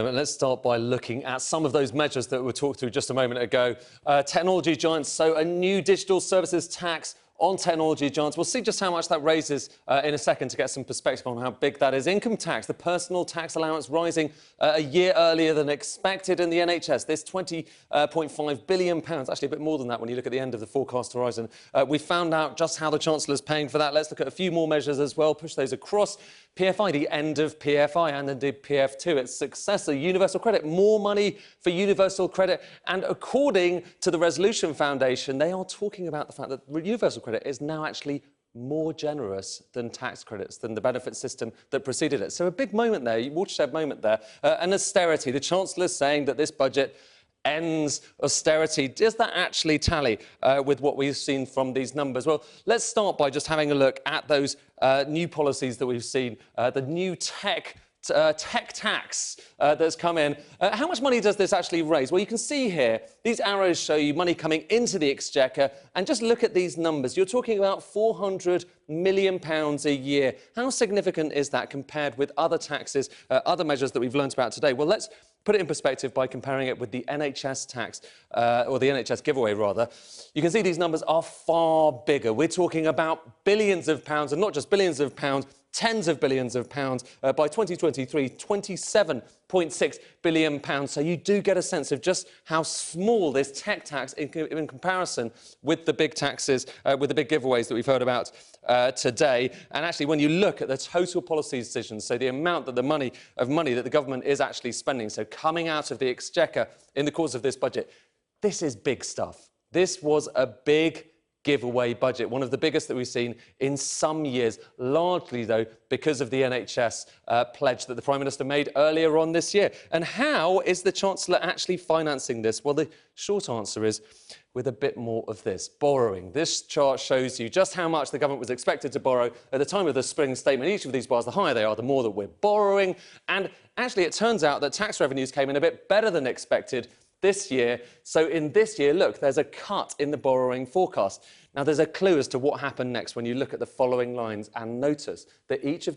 Let's start by looking at some of those measures that we talked through just a moment ago. Technology giants, so a new digital services tax on technology giants. We'll see just how much that raises in a second to get some perspective on how big that is. Income tax, the personal tax allowance rising a year earlier than expected in the NHS. This £20.5 billion, actually a bit more than that when you look at the end of the forecast horizon. We found out just how the Chancellor's paying for that. Let's look at a few more measures as well, push those across. PFI, the end of PFI and indeed PF2, its successor, universal credit, more money for universal credit. And according to the Resolution Foundation, they are talking about the fact that universal credit is now actually more generous than tax credits, than the benefit system that preceded it. So a big moment there, watershed moment there. And austerity, the Chancellor's saying that this budget ends austerity. Does that actually tally with what we've seen from these numbers? Well, let's start by just having a look at those new policies that we've seen, the new tech tax that's come in. How much money does this actually raise? Well, you can see here, these arrows show you money coming into the exchequer, and just look at these numbers. You're talking about £400 million a year. How significant is that compared with other taxes, other measures that we've learnt about today? Well, let's put it in perspective by comparing it with the NHS tax, or the NHS giveaway, rather. You can see these numbers are far bigger. We're talking about billions of pounds, and not just billions of pounds, tens of billions of pounds. By 2023, £27.6 billion. So you do get a sense of just how small this tech tax in comparison with the big taxes, with the big giveaways that we've heard about today. And actually, when you look at the total policy decisions, so the amount that the money that the government is actually spending, so coming out of the exchequer in the course of this budget, this is big stuff. This was a big giveaway budget, one of the biggest that we've seen in some years, largely, though, because of the NHS pledge that the Prime Minister made earlier on this year. And how is the Chancellor actually financing this? Well, the short answer is with a bit more of this, borrowing. This chart shows you just how much the government was expected to borrow at the time of the spring statement. Each of these bars, the higher they are, the more that we're borrowing. And actually, it turns out that tax revenues came in a bit better than expected this year. So in this year, look, there's a cut in the borrowing forecast. Now, there's a clue as to what happened next when you look at the following lines and notice that each of the